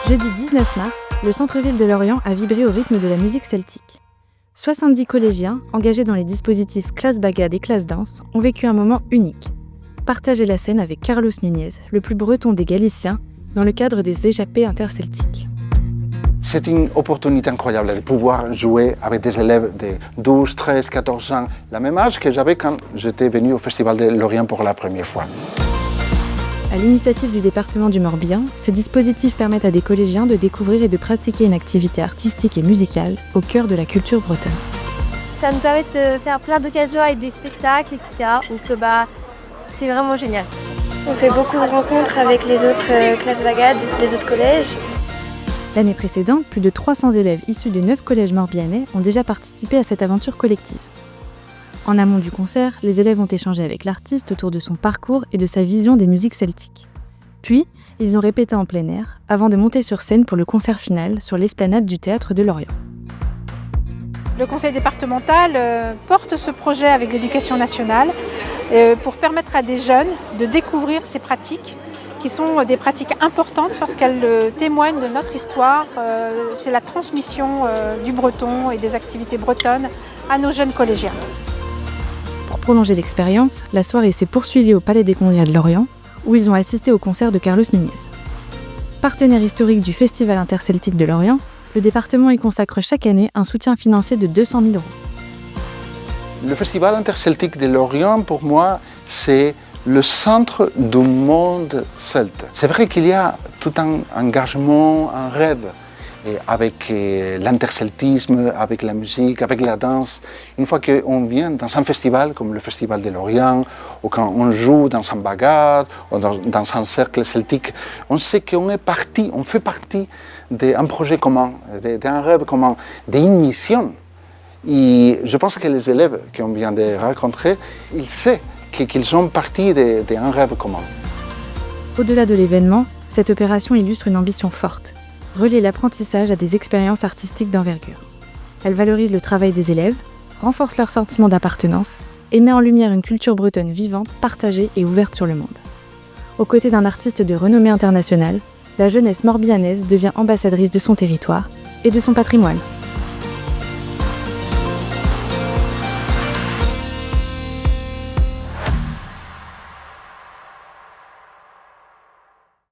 Jeudi 19 mars, le centre-ville de Lorient a vibré au rythme de la musique celtique. 70 collégiens, engagés dans les dispositifs classe bagad et classe danse, ont vécu un moment unique. Partager la scène avec Carlos Nunez, le plus breton des Galiciens, dans le cadre des échappées interceltiques. C'est une opportunité incroyable de pouvoir jouer avec des élèves de 12, 13, 14 ans, la même âge que j'avais quand j'étais venu au Festival de Lorient pour la première fois. À l'initiative du département du Morbihan, ces dispositifs permettent à des collégiens de découvrir et de pratiquer une activité artistique et musicale au cœur de la culture bretonne. Ça nous permet de faire plein d'occasions avec des spectacles, etc. Donc c'est vraiment génial. On fait beaucoup de rencontres avec les autres classes bagad des autres collèges. L'année précédente, plus de 300 élèves issus de 9 collèges morbihanais ont déjà participé à cette aventure collective. En amont du concert, les élèves ont échangé avec l'artiste autour de son parcours et de sa vision des musiques celtiques. Puis, ils ont répété en plein air, avant de monter sur scène pour le concert final sur l'esplanade du Théâtre de Lorient. Le conseil départemental porte ce projet avec l'Éducation nationale pour permettre à des jeunes de découvrir ces pratiques qui sont des pratiques importantes parce qu'elles témoignent de notre histoire. C'est la transmission du breton et des activités bretonnes à nos jeunes collégiens. Pour prolonger l'expérience, la soirée s'est poursuivie au Palais des Congrès de Lorient, où ils ont assisté au concert de Carlos Nunez. Partenaire historique du Festival interceltique de Lorient, le département y consacre chaque année un soutien financier de 200 000 €. Le Festival interceltique de Lorient, pour moi, c'est le centre du monde celte. C'est vrai qu'il y a tout un engagement, un rêve avec l'interceltisme, avec la musique, avec la danse. Une fois qu'on vient dans un festival comme le Festival de Lorient, ou quand on joue dans un bagad, ou dans un cercle celtique, on sait qu'on est parti, on fait partie d'un projet commun, d'un rêve commun, d'une mission. Et je pense que les élèves qu'on vient de rencontrer, ils savent qu'ils sont partis d'un rêve commun. Au-delà de l'événement, cette opération illustre une ambition forte. Relier l'apprentissage à des expériences artistiques d'envergure. Elle valorise le travail des élèves, renforce leur sentiment d'appartenance et met en lumière une culture bretonne vivante, partagée et ouverte sur le monde. Aux côtés d'un artiste de renommée internationale, la jeunesse morbihanaise devient ambassadrice de son territoire et de son patrimoine.